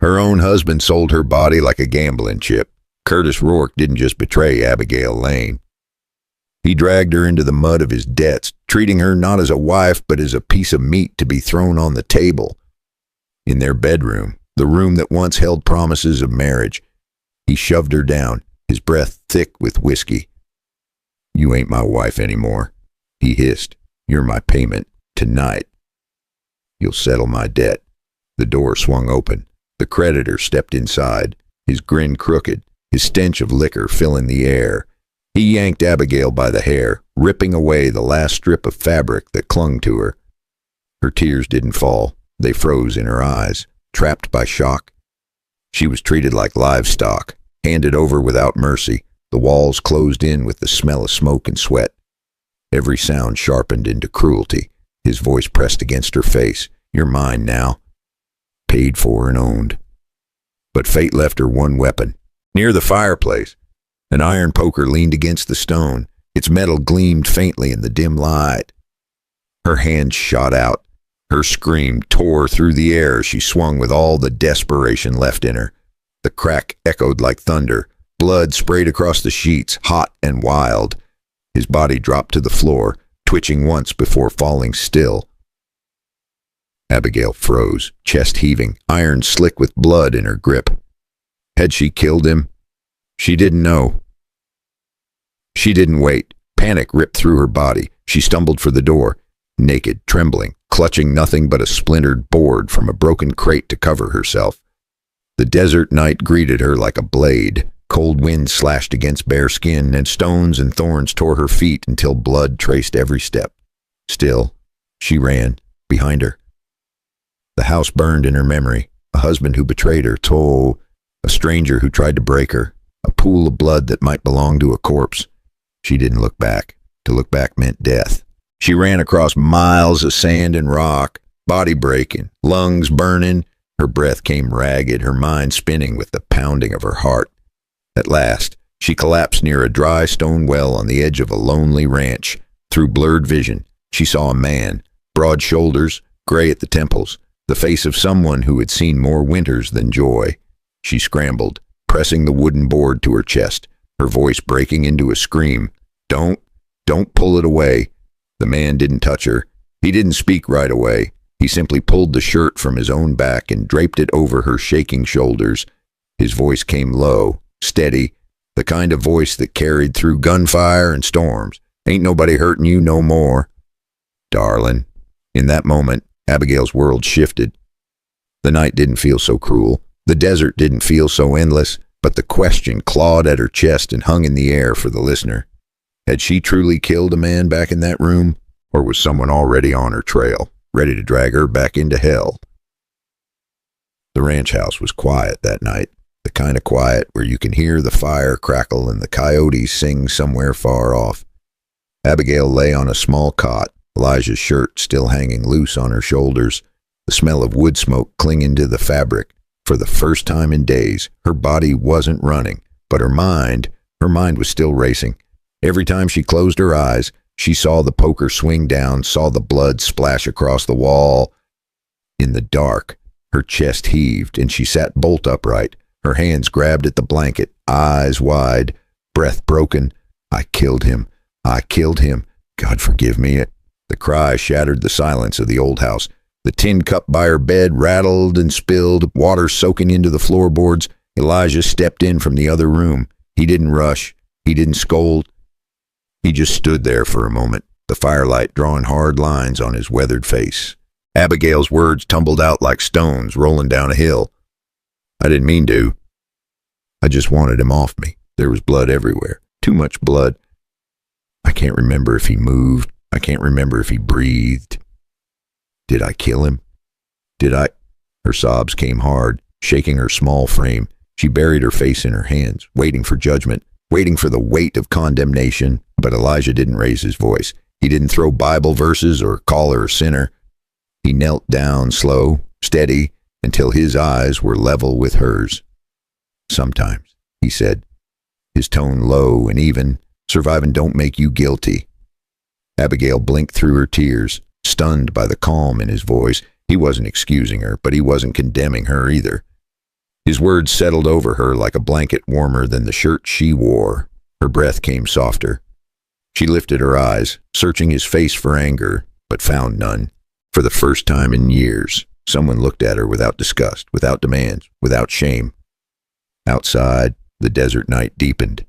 Her own husband sold her body like a gambling chip. Curtis Rourke didn't just betray Abigail Lane. He dragged her into the mud of his debts, treating her not as a wife but as a piece of meat to be thrown on the table. In their bedroom, the room that once held promises of marriage, he shoved her down, his breath thick with whiskey. "You ain't my wife anymore," he hissed. "You're my payment, tonight. You'll settle my debt." The door swung open. The creditor stepped inside, his grin crooked, his stench of liquor filling the air. He yanked Abigail by the hair, ripping away the last strip of fabric that clung to her. Her tears didn't fall. They froze in her eyes, trapped by shock. She was treated like livestock, handed over without mercy, the walls closed in with the smell of smoke and sweat. Every sound sharpened into cruelty. His voice pressed against her face. "You're mine now. Paid for and owned." But fate left her one weapon. Near the fireplace, an iron poker leaned against the stone. Its metal gleamed faintly in the dim light. Her hand shot out. Her scream tore through the air as she swung with all the desperation left in her. The crack echoed like thunder. Blood sprayed across the sheets, hot and wild. His body dropped to the floor, twitching once before falling still. Abigail froze, chest heaving, iron slick with blood in her grip. Had she killed him? She didn't know. She didn't wait. Panic ripped through her body. She stumbled for the door, naked, trembling, clutching nothing but a splintered board from a broken crate to cover herself. The desert night greeted her like a blade. Cold wind slashed against bare skin, and stones and thorns tore her feet until blood traced every step. Still, she ran, behind her. The house burned in her memory. A husband who betrayed her, a stranger who tried to break her, a pool of blood that might belong to a corpse. She didn't look back. To look back meant death. She ran across miles of sand and rock, body breaking, lungs burning. Her breath came ragged, her mind spinning with the pounding of her heart. At last, she collapsed near a dry stone well on the edge of a lonely ranch. Through blurred vision, she saw a man, broad shoulders, gray at the temples, the face of someone who had seen more winters than joy. She scrambled, pressing the wooden board to her chest, her voice breaking into a scream. Don't pull it away." The man didn't touch her. He didn't speak right away. He simply pulled the shirt from his own back and draped it over her shaking shoulders. His voice came low, steady, the kind of voice that carried through gunfire and storms. "Ain't nobody hurting you no more, darling." In that moment, Abigail's world shifted. The night didn't feel so cruel. The desert didn't feel so endless, but the question clawed at her chest and hung in the air for the listener. Had she truly killed a man back in that room, or was someone already on her trail, ready to drag her back into hell? The ranch house was quiet that night, the kind of quiet where you can hear the fire crackle and the coyotes sing somewhere far off. Abigail lay on a small cot, Elijah's shirt still hanging loose on her shoulders, the smell of wood smoke clinging to the fabric. For the first time in days, her body wasn't running, but her mind was still racing. Every time she closed her eyes, she saw the poker swing down, saw the blood splash across the wall. In the dark, her chest heaved, and she sat bolt upright, her hands grabbed at the blanket, eyes wide, breath broken. "I killed him. I killed him. God forgive me." The cry shattered the silence of the old house. The tin cup by her bed rattled and spilled, water soaking into the floorboards. Elijah stepped in from the other room. He didn't rush. He didn't scold. He just stood there for a moment, the firelight drawing hard lines on his weathered face. Abigail's words tumbled out like stones rolling down a hill. "I didn't mean to. I just wanted him off me. There was blood everywhere. Too much blood. I can't remember if he moved. I can't remember if he breathed. Did I kill him? Did I?" Her sobs came hard, shaking her small frame. She buried her face in her hands, waiting for judgment, waiting for the weight of condemnation. But Elijah didn't raise his voice. He didn't throw Bible verses or call her a sinner. He knelt down, slow, steady, until his eyes were level with hers. "Sometimes," he said, his tone low and even, "surviving don't make you guilty." Abigail blinked through her tears, stunned by the calm in his voice. He wasn't excusing her, but he wasn't condemning her either. His words settled over her like a blanket warmer than the shirt she wore. Her breath came softer. She lifted her eyes, searching his face for anger, but found none. For the first time in years, someone looked at her without disgust, without demands, without shame. Outside, the desert night deepened.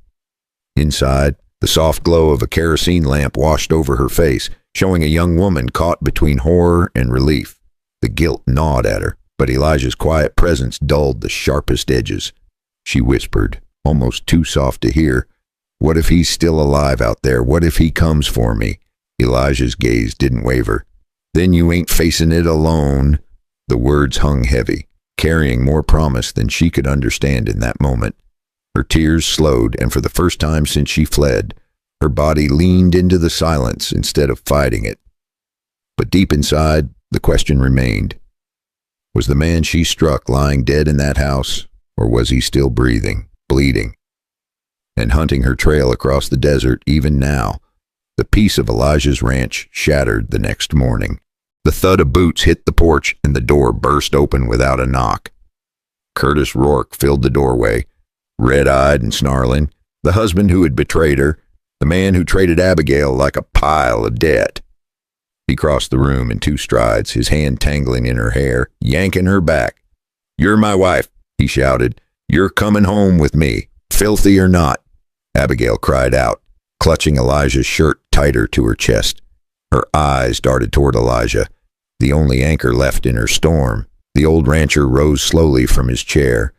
Inside, the soft glow of a kerosene lamp washed over her face, showing a young woman caught between horror and relief. The guilt gnawed at her, but Elijah's quiet presence dulled the sharpest edges. She whispered, almost too soft to hear, "What if he's still alive out there? What if he comes for me?" Elijah's gaze didn't waver. "Then you ain't facing it alone." The words hung heavy, carrying more promise than she could understand in that moment. Her tears slowed, and for the first time since she fled, her body leaned into the silence instead of fighting it. But deep inside, the question remained. Was the man she struck lying dead in that house, or was he still breathing, bleeding, and hunting her trail across the desert even now? The peace of Elijah's ranch shattered the next morning. The thud of boots hit the porch, and the door burst open without a knock. Curtis Rourke filled the doorway, red-eyed and snarling, the husband who had betrayed her, the man who traded Abigail like a pile of debt. He crossed the room in 2 strides, his hand tangling in her hair, yanking her back. "You're my wife," he shouted. "You're coming home with me, filthy or not." Abigail cried out, clutching Elijah's shirt tighter to her chest. Her eyes darted toward Elijah, the only anchor left in her storm. The old rancher rose slowly from his chair.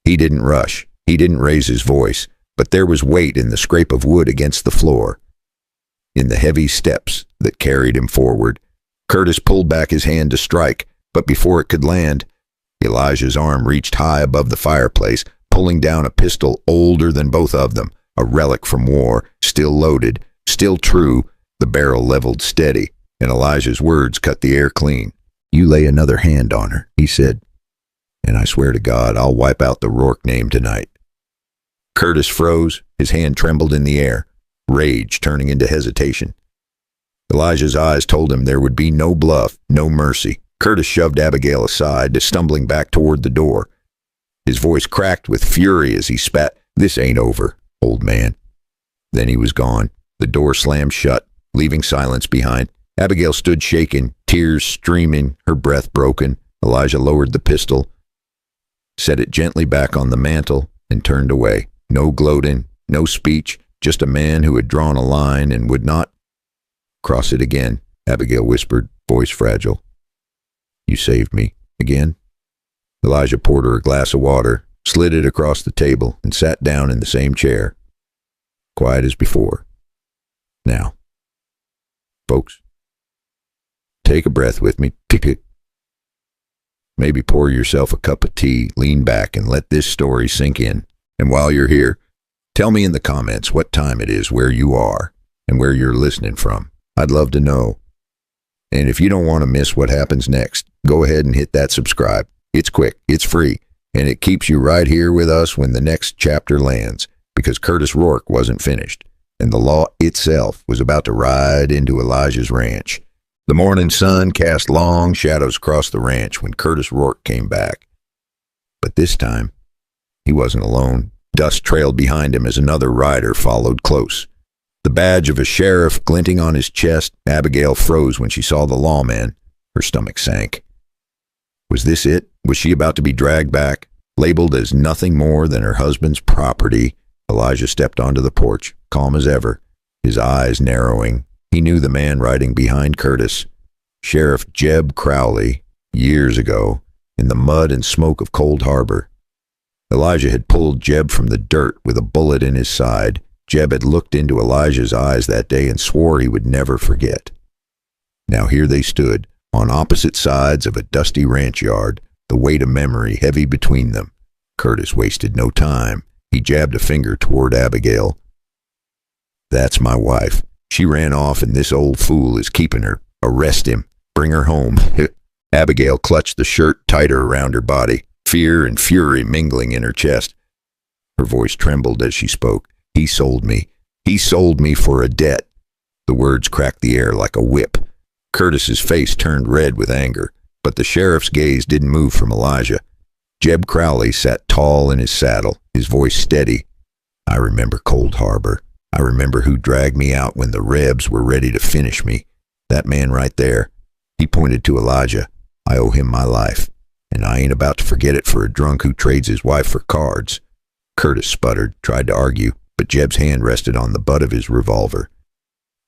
He didn't rush. He didn't raise his voice, but there was weight in the scrape of wood against the floor, in the heavy steps that carried him forward. Curtis pulled back his hand to strike, but before it could land, Elijah's arm reached high above the fireplace, pulling down a pistol older than both of them, a relic from war, still loaded, still true, the barrel leveled steady, and Elijah's words cut the air clean. "You lay another hand on her," he said, "and I swear to God I'll wipe out the Rourke name tonight." Curtis froze, his hand trembled in the air, rage turning into hesitation. Elijah's eyes told him there would be no bluff, no mercy. Curtis shoved Abigail aside, stumbling back toward the door. His voice cracked with fury as he spat, "This ain't over, old man." Then he was gone. The door slammed shut, leaving silence behind. Abigail stood shaken, tears streaming, her breath broken. Elijah lowered the pistol, set it gently back on the mantel, and turned away. No gloating, no speech, just a man who had drawn a line and would not cross it again. Abigail whispered, voice fragile, "You saved me again." Elijah poured her a glass of water, slid it across the table, and sat down in the same chair, quiet as before. "Now, folks, take a breath with me. Maybe pour yourself a cup of tea, lean back, and let this story sink in. And while you're here, tell me in the comments what time it is where you are and where you're listening from. I'd love to know. And if you don't want to miss what happens next, go ahead and hit that subscribe. It's quick, it's free, and it keeps you right here with us when the next chapter lands, because Curtis Rourke wasn't finished, and the law itself was about to ride into Elijah's ranch. The morning sun cast long shadows across the ranch when Curtis Rourke came back. But this time, he wasn't alone. Dust trailed behind him as another rider followed close. The badge of a sheriff glinting on his chest, Abigail froze when she saw the lawman. Her stomach sank. Was this it? Was she about to be dragged back, labeled as nothing more than her husband's property? Elijah stepped onto the porch, calm as ever, his eyes narrowing. He knew the man riding behind Curtis, Sheriff Jeb Crowley, years ago, in the mud and smoke of Cold Harbor. Elijah had pulled Jeb from the dirt with a bullet in his side. Jeb had looked into Elijah's eyes that day and swore he would never forget. Now here they stood, on opposite sides of a dusty ranch yard, the weight of memory heavy between them. Curtis wasted no time. He jabbed a finger toward Abigail. "That's my wife. She ran off and this old fool is keeping her. Arrest him. Bring her home." Abigail clutched the shirt tighter around her body, fear and fury mingling in her chest. Her voice trembled as she spoke. "He sold me. He sold me for a debt." The words cracked the air like a whip. Curtis's face turned red with anger, but the sheriff's gaze didn't move from Elijah. Jeb Crowley sat tall in his saddle, his voice steady. I remember Cold Harbor. I remember who dragged me out when the Rebs were ready to finish me. That man right there. He pointed to Elijah. I owe him my life, and I ain't about to forget it for a drunk who trades his wife for cards. Curtis sputtered, tried to argue, but Jeb's hand rested on the butt of his revolver.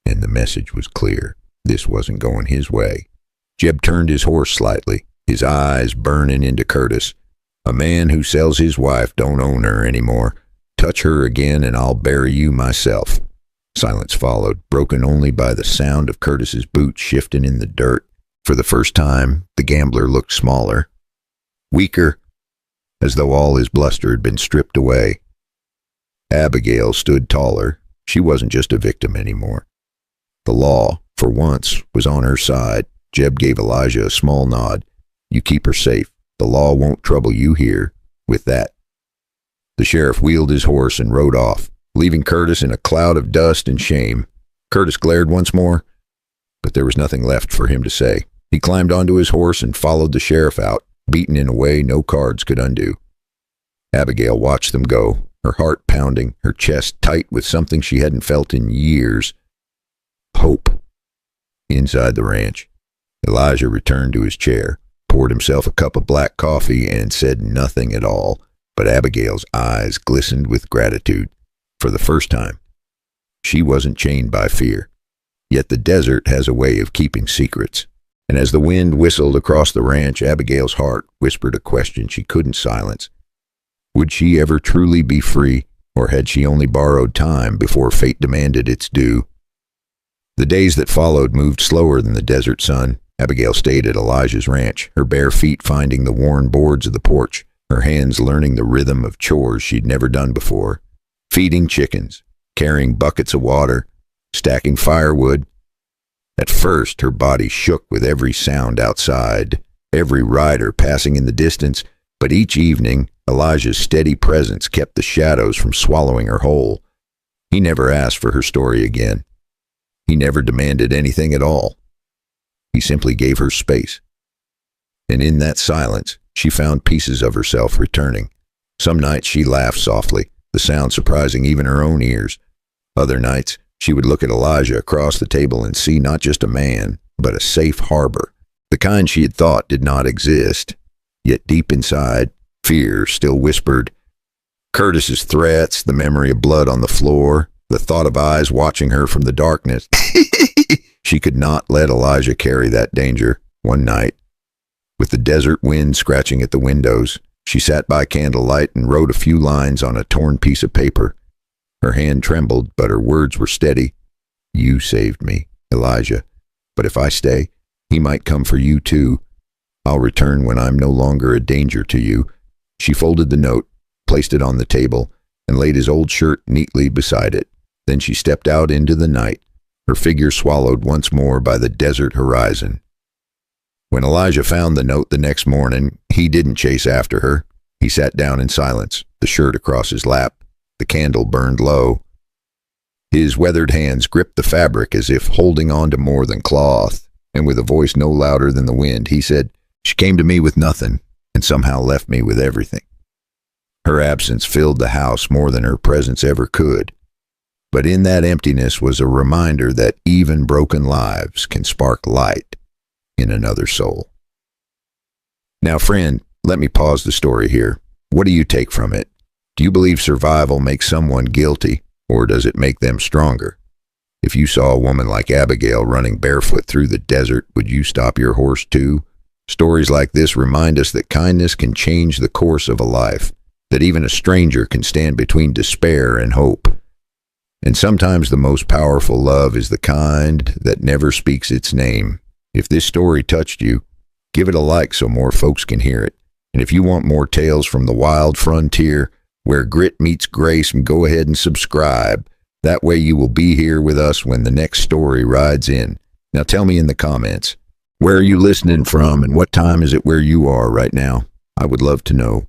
And the message was clear. This wasn't going his way. Jeb turned his horse slightly, his eyes burning into Curtis. A man who sells his wife don't own her anymore. Touch her again and I'll bury you myself. Silence followed, broken only by the sound of Curtis's boots shifting in the dirt. For the first time, the gambler looked smaller, weaker, as though all his bluster had been stripped away. Abigail stood taller. She wasn't just a victim anymore. The law, for once, was on her side. Jeb gave Elijah a small nod. You keep her safe. The law won't trouble you here with that. The sheriff wheeled his horse and rode off, leaving Curtis in a cloud of dust and shame. Curtis glared once more, but there was nothing left for him to say. He climbed onto his horse and followed the sheriff out, beaten in a way no cards could undo. Abigail watched them go, her heart pounding, her chest tight with something she hadn't felt in years. Hope. Inside the ranch, Elijah returned to his chair, poured himself a cup of black coffee, and said nothing at all, but Abigail's eyes glistened with gratitude. For the first time, she wasn't chained by fear. Yet the desert has a way of keeping secrets. And as the wind whistled across the ranch, Abigail's heart whispered a question she couldn't silence. Would she ever truly be free, or had she only borrowed time before fate demanded its due? The days that followed moved slower than the desert sun. Abigail stayed at Elijah's ranch, her bare feet finding the worn boards of the porch, her hands learning the rhythm of chores she'd never done before. Feeding chickens, carrying buckets of water, stacking firewood. At first, her body shook with every sound outside, every rider passing in the distance, but each evening, Elijah's steady presence kept the shadows from swallowing her whole. He never asked for her story again. He never demanded anything at all. He simply gave her space. And in that silence, she found pieces of herself returning. Some nights she laughed softly, the sound surprising even her own ears. Other nights, she would look at Elijah across the table and see not just a man, but a safe harbor, the kind she had thought did not exist. Yet deep inside, fear still whispered. Curtis's threats, the memory of blood on the floor, the thought of eyes watching her from the darkness. She could not let Elijah carry that danger. One night, with the desert wind scratching at the windows, she sat by candlelight and wrote a few lines on a torn piece of paper. Her hand trembled, but her words were steady. You saved me, Elijah. But if I stay, he might come for you too. I'll return when I'm no longer a danger to you. She folded the note, placed it on the table, and laid his old shirt neatly beside it. Then she stepped out into the night, her figure swallowed once more by the desert horizon. When Elijah found the note the next morning, he didn't chase after her. He sat down in silence, the shirt across his lap. The candle burned low. His weathered hands gripped the fabric as if holding on to more than cloth, and with a voice no louder than the wind, he said, She came to me with nothing, and somehow left me with everything. Her absence filled the house more than her presence ever could. But in that emptiness was a reminder that even broken lives can spark light in another soul. Now, friend, let me pause the story here. What do you take from it? Do you believe survival makes someone guilty, or does it make them stronger? If you saw a woman like Abigail running barefoot through the desert, would you stop your horse too? Stories like this remind us that kindness can change the course of a life, that even a stranger can stand between despair and hope. And sometimes the most powerful love is the kind that never speaks its name. If this story touched you, give it a like so more folks can hear it. And if you want more tales from the wild frontier, where grit meets grace, go ahead and subscribe. That way you will be here with us when the next story rides in. Now tell me in the comments, where are you listening from and what time is it where you are right now? I would love to know.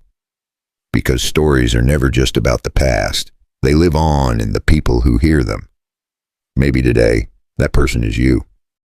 Because stories are never just about the past. They live on in the people who hear them. Maybe today, that person is you.